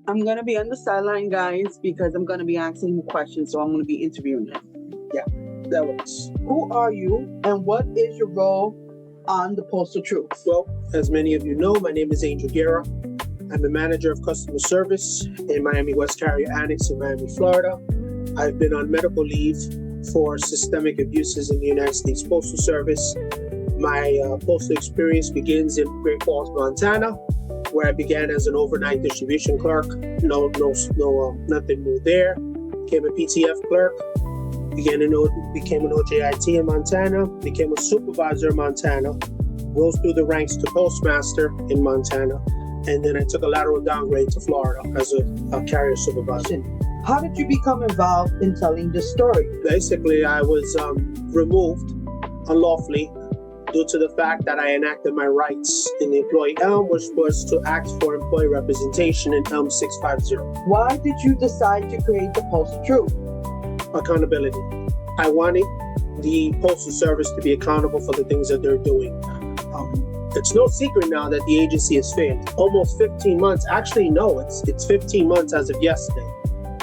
I'm going to be on the sideline, guys, because I'm going to be asking you questions, so I'm going to be interviewing you. Yeah, that works. Who are you and what is your role on the Postal Truth? Well, as many of you know, my name is Angel Guerra. I'm the manager of customer service in Miami West Carrier Annex in Miami, Florida. I've been on medical leave for systemic abuses in the United States Postal Service. My postal experience begins in Great Falls, Montana, where I began as an overnight distribution clerk. Nothing new there. Became a PTF clerk. Became an OJIT in Montana. Became a supervisor in Montana. Rose through the ranks to postmaster in Montana. And then I took a lateral downgrade to Florida as a carrier supervisor. How did you become involved in telling this story? Basically, I was removed unlawfully due to the fact that I enacted my rights in the employee ELM, which was to act for employee representation in ELM 650. Why did you decide to create the Postal Truth? Accountability. I wanted the Postal Service to be accountable for the things that they're doing. It's no secret now that the agency has failed. Almost 15 months. Actually, no, it's 15 months as of yesterday.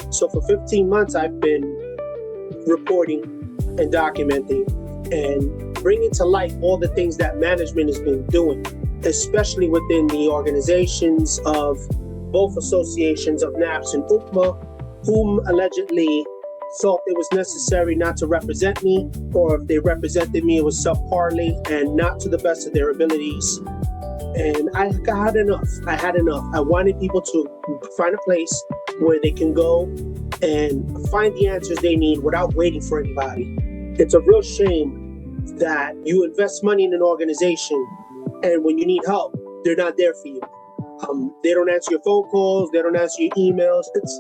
So for 15 months, I've been reporting and documenting and bringing to light all the things that management has been doing, especially within the organizations of both associations of NAPS and UPMA, whom allegedly felt it was necessary not to represent me, or if they represented me, it was subparly and not to the best of their abilities. And I had enough. I wanted people to find a place where they can go and find the answers they need without waiting for anybody. It's a real shame that you invest money in an organization and when you need help, they're not there for you. They don't answer your phone calls, they don't answer your emails. It's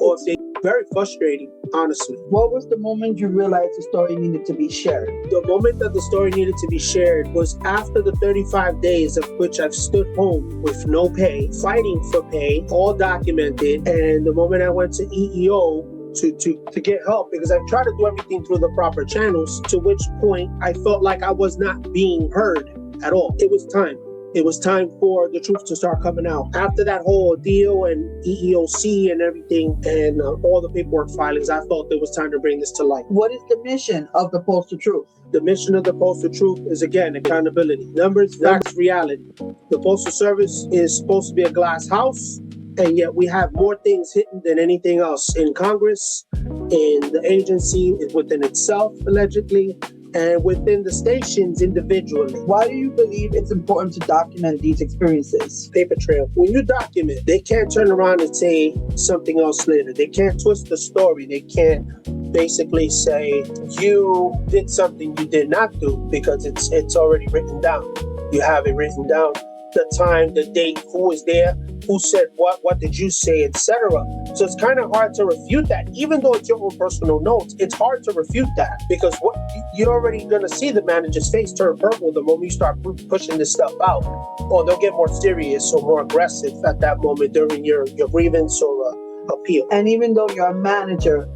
very frustrating, honestly. What was the moment you realized the story needed to be shared? The moment that the story needed to be shared was after the 35 days of which I've stood home with no pay, fighting for pay, all documented. And the moment I went to EEO to get help, because I've tried to do everything through the proper channels, to which point I felt like I was not being heard at all. It was time. It was time for the truth to start coming out. After that whole deal and EEOC and everything and all the paperwork filings, I felt it was time to bring this to light. What is the mission of the Postal Truth? The mission of the Postal Truth is, again, accountability. Numbers, facts, reality. The Postal Service is supposed to be a glass house, and yet we have more things hidden than anything else in Congress, in the agency, within itself, allegedly, and within the stations individually. Why do you believe it's important to document these experiences? Paper trail. When you document, they can't turn around and say something else later. They can't twist the story. They can't basically say you did something you did not do, because it's already written down. You have it written down. The time, the date, who was there, who said what did you say, etc. So it's kind of hard to refute that. Even though it's your own personal notes, it's hard to refute that, because what you're already going to see the manager's face turn purple the moment you start pushing this stuff out. Or they'll get more serious or more aggressive at that moment during your grievance or appeal. And even though you're a manager,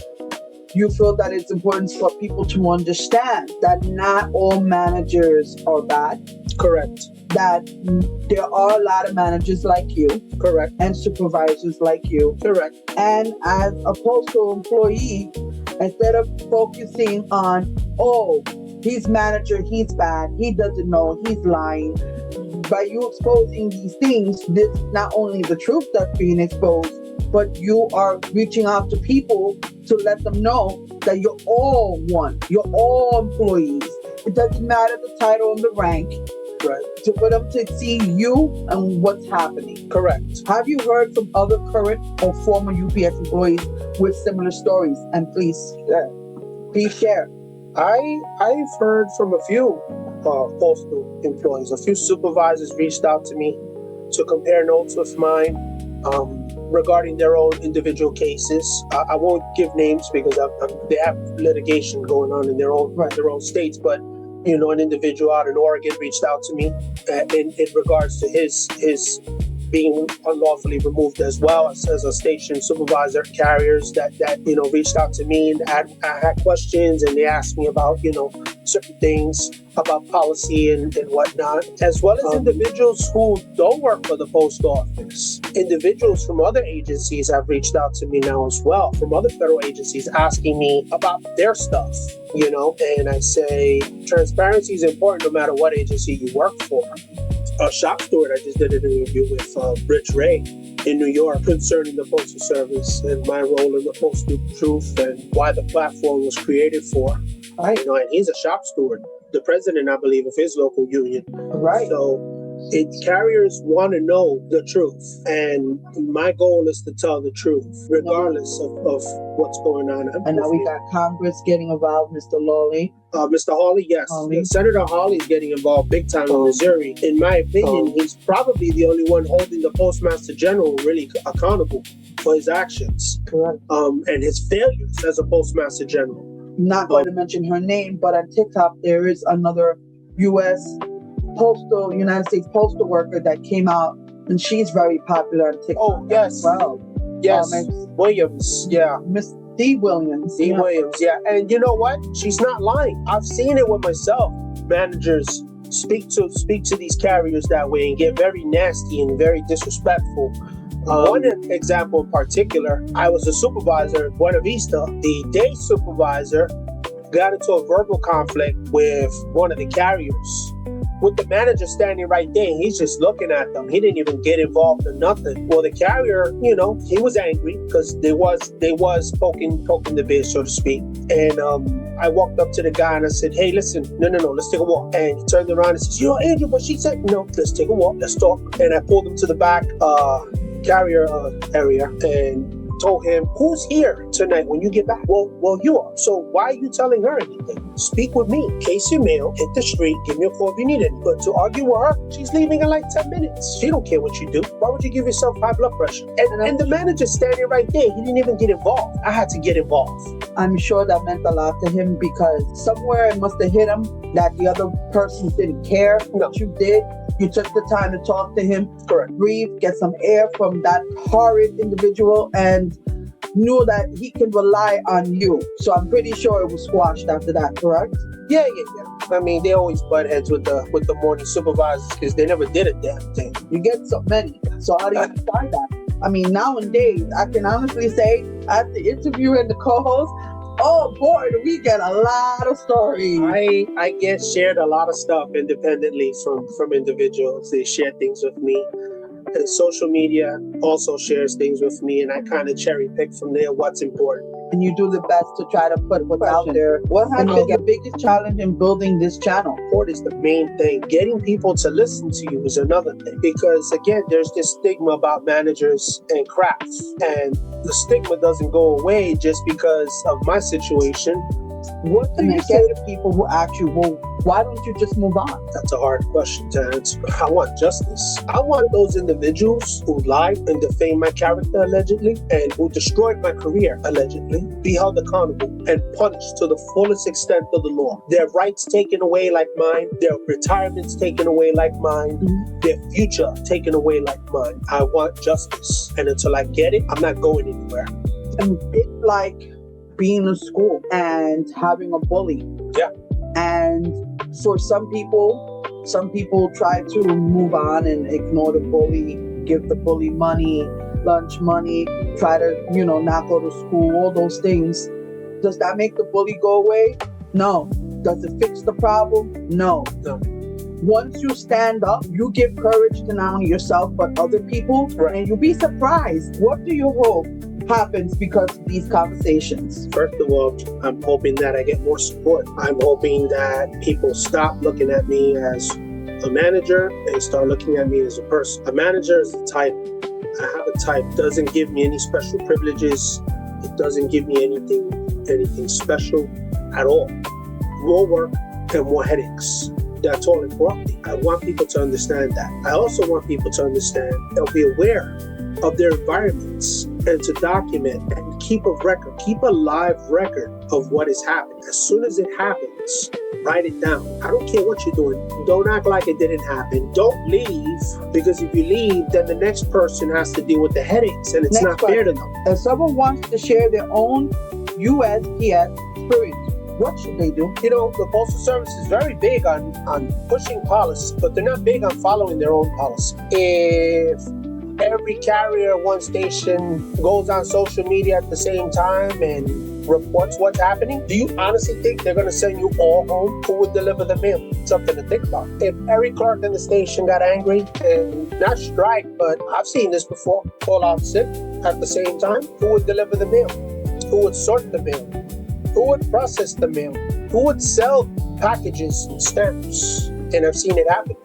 you feel that it's important for people to understand that not all managers are bad. Correct. That there are a lot of managers like you. Correct. And supervisors like you. Correct. And as a postal employee, instead of focusing on, oh, he's manager, he's bad, he doesn't know, he's lying. By you exposing these things, this is not only the truth that's being exposed, but you are reaching out to people to let them know that you're all one. You're all employees. It doesn't matter the title and the rank. Right. For them to see you and what's happening. Correct. Have you heard from other current or former UPS employees with similar stories? And please share. I've heard from a few postal employees. A few supervisors reached out to me to compare notes with mine regarding their own individual cases. I won't give names because they have litigation going on in their own states, but an individual out in Oregon reached out to me in regards to his being unlawfully removed as well as a station supervisor. Carriers that reached out to me and I had questions, and they asked me about certain things about policy and whatnot, as well as individuals who don't work for the post office. Individuals from other agencies have reached out to me now as well, from other federal agencies, asking me about their stuff, and I say transparency is important no matter what agency you work for. A shop steward, I just did an interview with Rich Ray in New York concerning the Postal Service and my role in the Postal Truth and why the platform was created for. Right. And he's a shop steward, the president, I believe, of his local union. Right. So carriers want to know the truth, and my goal is to tell the truth, regardless of what's going on. And now we got Congress getting involved, Mr. Lawley. Mr. Hawley, yes. Senator Hawley is getting involved big time in Missouri. In my opinion, he's probably the only one holding the Postmaster General really accountable for his actions. Correct. And his failures as a Postmaster General. Not going to mention her name, but on TikTok, there is another United States postal worker that came out, and she's very popular on TikTok. Oh, yes. As well. Yes. Williams, yeah. Miss D. Williams. Williams, yeah. And you know what? She's not lying. I've seen it with myself. Managers speak to these carriers that way and get very nasty and very disrespectful. One example in particular, I was a supervisor at Buena Vista. The day supervisor got into a verbal conflict with one of the carriers, with the manager standing right there, and he's just looking at them. He didn't even get involved in nothing. Well, the carrier, he was angry because they was poking the bear, so to speak. And I walked up to the guy and I said, "Hey, listen, no, let's take a walk." And he turned around and says, "Andrew," but she said, "No, let's take a walk, let's talk." And I pulled him to the back carrier area and told him, "Who's here tonight when you get back?" Well, you are. So why are you telling her anything? Speak with me. Case your mail, hit the street, give me a call if you need it. But to argue with her, she's leaving in like 10 minutes. She don't care what you do. Why would you give yourself high blood pressure? And the manager standing right there, he didn't even get involved. I had to get involved. I'm sure that meant a lot to him, because somewhere it must have hit him that the other person didn't care what you did. You took the time to talk to him, correct, breathe, get some air from that horrid individual, and knew that he can rely on you. So I'm pretty sure it was squashed after that, correct? Yeah. I mean, they always butt heads with the morning supervisors because they never did a damn thing. You get so many. So how do you decide that? I mean, nowadays, I can honestly say, at the interview and the co-host, oh boy, do we get a lot of stories. I get shared a lot of stuff independently from individuals. They share things with me. And social media also shares things with me, and I kind of cherry pick from there what's important. And you do the best to try to put what's out there. What has been the biggest challenge in building this channel? Support is the main thing. Getting people to listen to you is another thing. Because again, there's this stigma about managers and crafts. And the stigma doesn't go away just because of my situation. What do you say to people who ask you, well, why don't you just move on? That's a hard question to answer. I want justice. I want those individuals who lied and defamed my character allegedly and who destroyed my career allegedly be held accountable and punished to the fullest extent of the law. Their rights taken away like mine, their retirements taken away like mine, their future taken away like mine. I want justice. And until I get it, I'm not going anywhere. And it's like being in school and having a bully. Yeah. And for some people try to move on and ignore the bully, give the bully money, lunch money, try to, not go to school, all those things. Does that make the bully go away? No. Does it fix the problem? No. Once you stand up, you give courage to not only yourself, but other people. Right. And you'll be surprised. What do you hope happens because of these conversations? First of all, I'm hoping that I get more support. I'm hoping that people stop looking at me as a manager and start looking at me as a person. A manager is a title. I have a title. It doesn't give me any special privileges. It doesn't give me anything special at all. More work and more headaches. That's all it brought me. I want people to understand that. I also want people to understand they'll be aware of their environments and to document and keep a record, keep a live record of what is happening. As soon as it happens, write it down. I don't care what you're doing. Don't act like it didn't happen. Don't leave, because if you leave, then the next person has to deal with the headaches, and it's not fair to them. If someone wants to share their own USPS experience, what should they do? You know, the Postal Service is very big on pushing policy, but they're not big on following their own policy. If every carrier at one station goes on social media at the same time and reports what's happening, do you honestly think they're going to send you all home? Who would deliver the mail? Something to think about. If Eric Clark in the station got angry and not strike, but I've seen this before, call out sick at the same time, who would deliver the mail? Who would sort the mail? Who would process the mail? Who would sell packages and stamps? And I've seen it happen.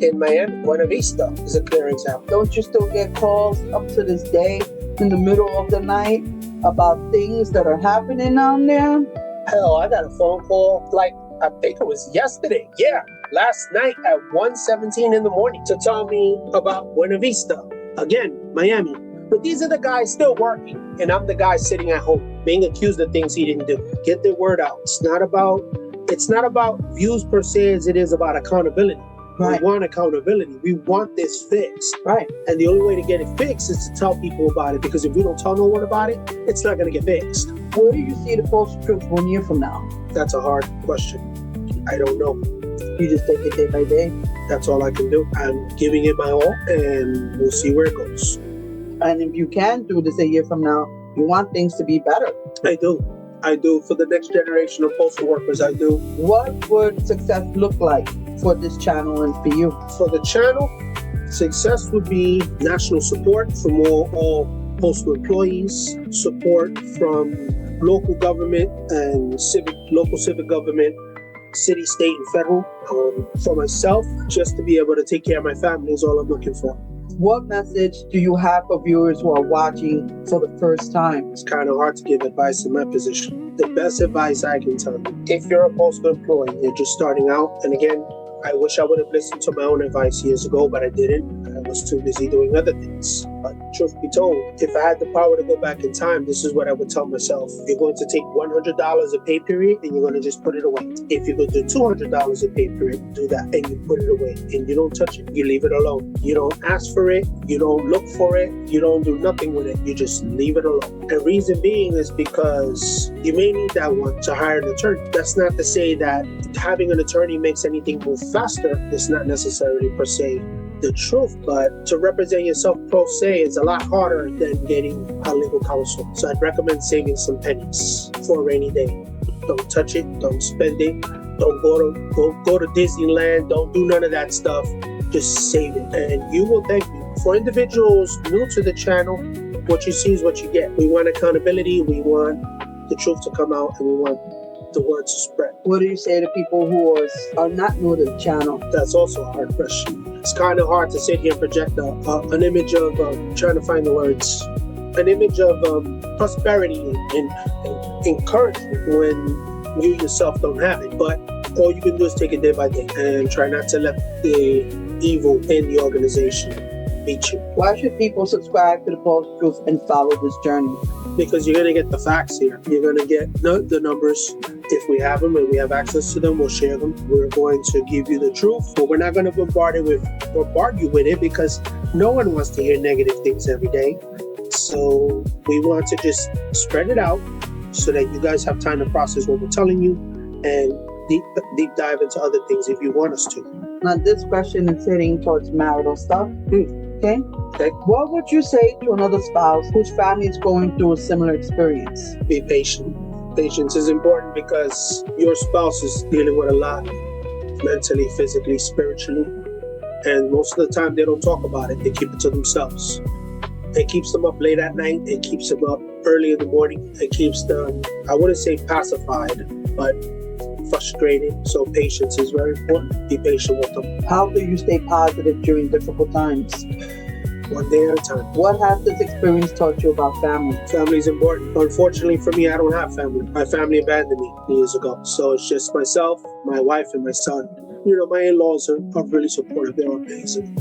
In Miami, Buena Vista is a clear example. Don't you still get calls up to this day in the middle of the night about things that are happening down there? Hell, I got a phone call, like, I think it was yesterday. Yeah, last night at 1:17 in the morning to tell me about Buena Vista. Again, Miami. But these are the guys still working, and I'm the guy sitting at home being accused of things he didn't do. Get the word out. It's not about views per se as it is about accountability. Right. We want accountability. We want this fixed. Right. And the only way to get it fixed is to tell people about it, because if we don't tell no one about it, it's not going to get fixed. Where do you see the Postal Truth 1 year from now? That's a hard question. I don't know. You just take it day by day? That's all I can do. I'm giving it my all, and we'll see where it goes. And if you can do this a year from now, you want things to be better. I do. For the next generation of postal workers, I do. What would success look like for this channel and for you? For the channel, success would be national support from all postal employees, support from local government and local civic government, city, state, and federal. For myself, just to be able to take care of my family is all I'm looking for. What message do you have for viewers who are watching for the first time? It's kind of hard to give advice in my position. The best advice I can tell you, if you're a postal employee, you're just starting out, and again, I wish I would have listened to my own advice years ago, but I didn't. I was too busy doing other things. But truth be told, if I had the power to go back in time, this is what I would tell myself. You're going to take $100 a pay period and you're going to just put it away. If you go to $200 a pay period, do that and you put it away and you don't touch it. You leave it alone. You don't ask for it. You don't look for it. You don't do nothing with it. You just leave it alone. And reason being is because you may need that one to hire an attorney. That's not to say that having an attorney makes anything move faster. It's not necessarily per se the truth, but to represent yourself pro se is a lot harder than getting a legal counsel. So I'd recommend saving some pennies for a rainy day. Don't touch it, don't spend it, don't go to Disneyland, don't do none of that stuff. Just save it and you will thank me. For individuals new to the channel, what you see is what you get. We want accountability, we want the truth to come out, and we want the word to spread. What do you say to people who are not new to the channel? That's also a hard question. It's kind of hard to sit here and project an image of trying to find the words, an image of prosperity and encouragement when you yourself don't have it. But all you can do is take it day by day and try not to let the evil in the organization beat you. Why should people subscribe to the Postal Truth and follow this journey? Because you're going to get the facts here. You're going to get the numbers. If we have them and we have access to them, we'll share them. We're going to give you the truth, but we're not going to bombard you with it, because no one wants to hear negative things every day. So we want to just spread it out so that you guys have time to process what we're telling you and deep dive into other things if you want us to. Now, this question is heading towards marital stuff. Okay? What would you say to another spouse whose family is going through a similar experience? Be patient. Patience is important because your spouse is dealing with a lot, mentally, physically, spiritually, and most of the time they don't talk about it. They keep it to themselves. It keeps them up late at night. It keeps them up early in the morning. It keeps them, I wouldn't say pacified, but frustrated. So patience is very important. Be patient with them. How do you stay positive during difficult times? One day at a time. What has this experience taught you about family? Family is important. Unfortunately for me, I don't have family. My family abandoned me years ago. So it's just myself, my wife, and my son. You know, my in-laws are really supportive. They're amazing.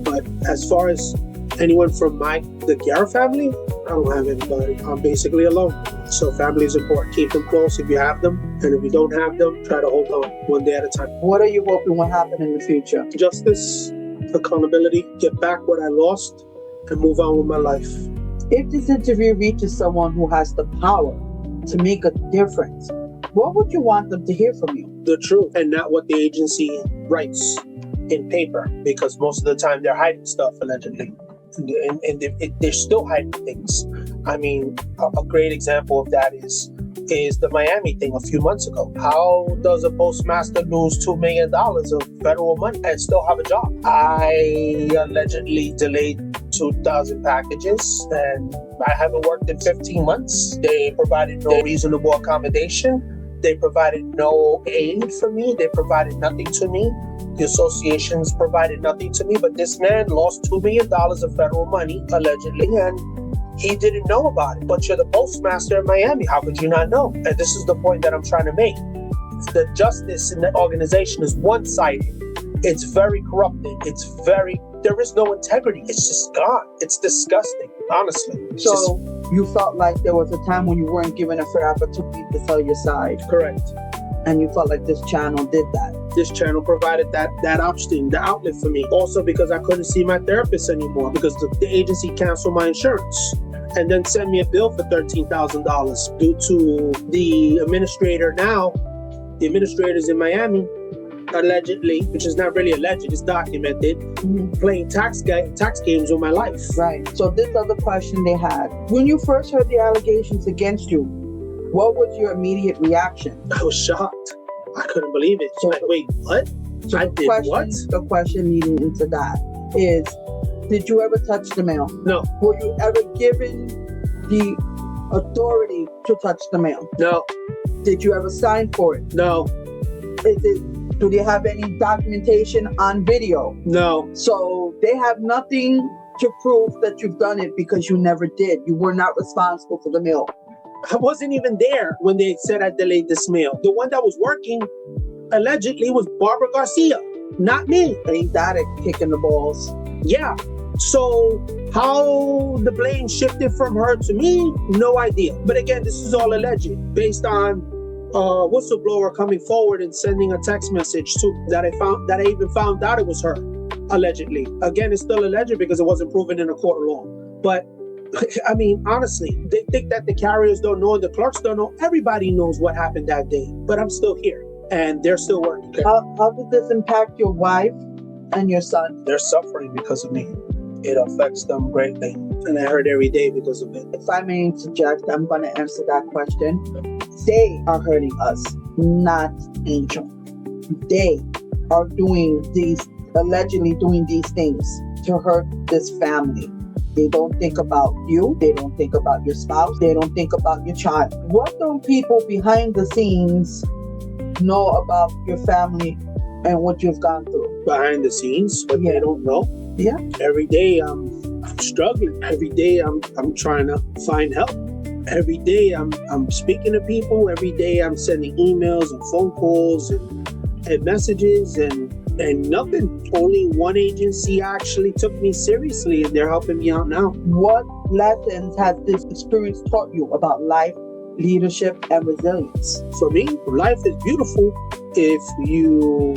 But as far as anyone from the Guerra family, I don't have anybody. I'm basically alone. So family is important. Keep them close if you have them. And if you don't have them, try to hold on one day at a time. What are you hoping will happen in the future? Justice, accountability, get back what I lost, and move on with my life. If this interview reaches someone who has the power to make a difference, what would you want them to hear from you? The truth, and not what the agency writes in paper, because most of the time they're hiding stuff, allegedly. And they're still hiding things. I mean, a great example of that is the Miami thing a few months ago. How does a postmaster lose $2 million of federal money and still have a job? I allegedly delayed 2,000 packages and I haven't worked in 15 months. They provided no reasonable accommodation. They provided no aid for me. They provided nothing to me. The associations provided nothing to me. But this man lost $2 million of federal money, allegedly, and he didn't know about it. But you're the postmaster in Miami. How could you not know? And this is the point that I'm trying to make. The justice in the organization is one-sided. It's very corrupted. There is no integrity. It's just gone. It's disgusting, honestly. So you felt like there was a time when you weren't given a fair opportunity to tell your side. Correct. And you felt like this channel did that. This channel provided that option, the outlet for me. Also because I couldn't see my therapist anymore because the agency canceled my insurance and then sent me a bill for $13,000 due to the administrators in Miami, allegedly, which is not really alleged, it's documented, playing tax games with my life. Right. So this other question they had, when you first heard the allegations against you, what was your immediate reaction? I was shocked. I couldn't believe it. So, like, wait, what? So I did what? The question leading into that is, did you ever touch the mail? No. Were you ever given the authority to touch the mail? No. Did you ever sign for it? No. Do they have any documentation on video? No. So they have nothing to prove that you've done it because you never did. You were not responsible for the mail. I wasn't even there when they said I delayed this mail. The one that was working allegedly was Barbara Garcia, not me. Ain't that a kick in the balls? Yeah. So how the blame shifted from her to me, no idea. But again, this is all alleged based on a whistleblower coming forward and sending a text message that I even found out it was her, allegedly. Again, it's still alleged because it wasn't proven in a court of law. But I mean, honestly, they think that the carriers don't know and the clerks don't know. Everybody knows what happened that day, but I'm still here and they're still working. How did this impact your wife and your son? They're suffering because of me. It affects them greatly, and I hurt every day because of it. If I may interject, I'm going to answer that question. They are hurting us, not Angel. They are allegedly doing these things to hurt this family. They don't think about you. They don't think about your spouse. They don't think about your child. What don't people behind the scenes know about your family and what you've gone through? Behind the scenes, but they don't know. Yeah. Every day I'm struggling. Every day I'm trying to find help. Every day I'm speaking to people. Every day I'm sending emails and phone calls and messages and nothing. Only one agency actually took me seriously and they're helping me out now. What lessons has this experience taught you about life, leadership, and resilience? For me, life is beautiful if you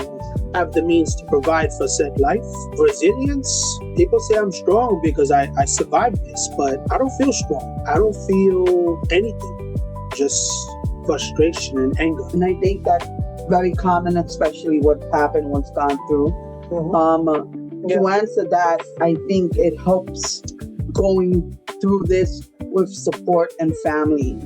have the means to provide for said life. Resilience, people say I'm strong because I survived this, but I don't feel strong. I don't feel anything, just frustration and anger. And I think that's very common, especially what happened once gone through. To answer that, I think it helps going through this with support and family.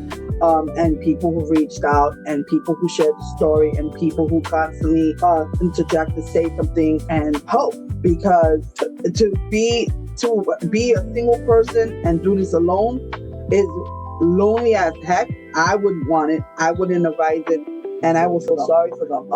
And people who reached out and people who shared the story and people who constantly interject to say something and help, because to be a single person and do this alone is lonely as heck. I wouldn't want it. I wouldn't advise it. And I will feel sorry for them.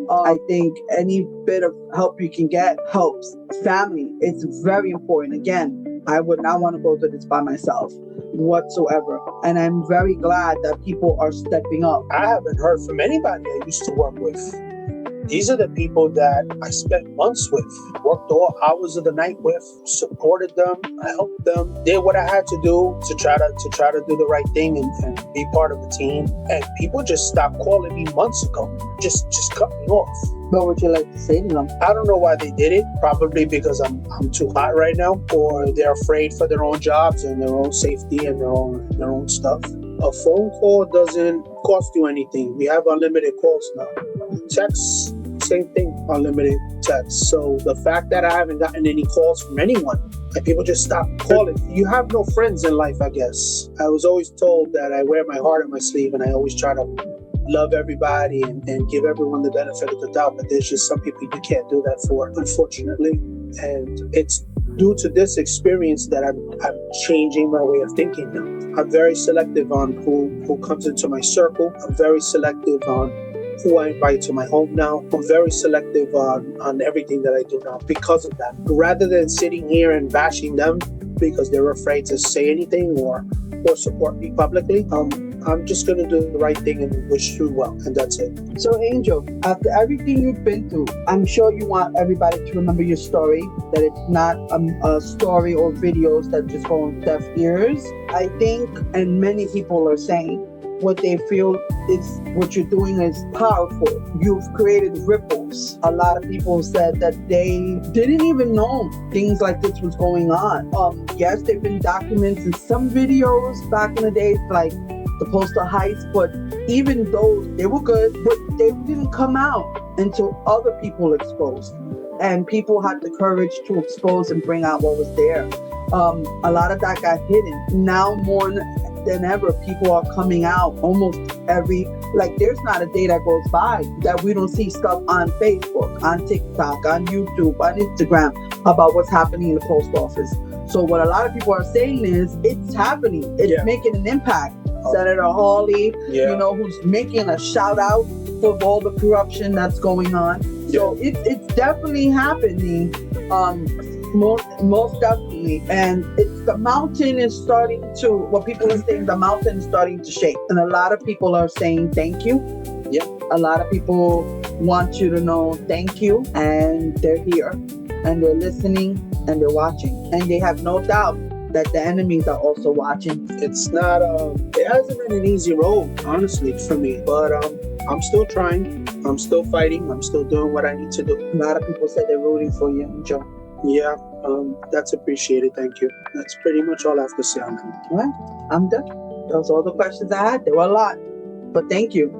I think any bit of help you can get helps. Family, it's very important. Again, I would not want to go through this by myself whatsoever. And I'm very glad that people are stepping up. I haven't heard from anybody I used to work with. These are the people that I spent months with, worked all hours of the night with, supported them, I helped them, did what I had to do to try to do the right thing and be part of the team. And people just stopped calling me months ago, just cut me off. What would you like to say to them? I don't know why they did it. Probably because I'm too hot right now, or they're afraid for their own jobs and their own safety and their own stuff. A phone call doesn't cost you anything. We have unlimited calls now. Texts, same thing, unlimited texts. So the fact that I haven't gotten any calls from anyone, and people just stop calling. You have no friends in life, I guess. I was always told that I wear my heart on my sleeve, and I always try to love everybody and give everyone the benefit of the doubt. But there's just some people you can't do that for, unfortunately. And it's due to this experience that I'm changing my way of thinking now. I'm very selective on who comes into my circle. I'm very selective on who I invite to my home now. I'm very selective on everything that I do now because of that. Rather than sitting here and bashing them because they're afraid to say anything or support me publicly, I'm just going to do the right thing and wish you well, and that's it. So, Angel, after everything you've been through, I'm sure you want everybody to remember your story, that it's not a story or videos that just go on deaf ears. I think, and many people are saying, what they feel is what you're doing is powerful. You've created ripples. A lot of people said that they didn't even know things like this was going on. Yes, there've been documents and some videos back in the days, like the postal heist, but even those, they were good, but they didn't come out until other people exposed. And people had the courage to expose and bring out what was there. A lot of that got hidden. Now more than ever, people are coming out almost there's not a day that goes by that we don't see stuff on Facebook, on TikTok, on YouTube, on Instagram about what's happening in the post office. So what a lot of people are saying is it's happening. It's making an impact. Senator Hawley, who's making a shout out for all the corruption that's going on. So it's definitely happening, most definitely. And the mountain is starting to, what people are saying, the mountain is starting to shake. And a lot of people are saying thank you. Yeah. A lot of people want you to know thank you, and they're here, and they're listening, and they're watching. And they have no doubt that the enemies are also watching. It's not, it hasn't been an easy road, honestly, for me, but I'm still trying. I'm still fighting. I'm still doing what I need to do. A lot of people said they're rooting for you, Joe. Yeah, that's appreciated. Thank you. That's pretty much all I have to say on that. All right, I'm done. Those are all the questions I had. There were a lot, but thank you.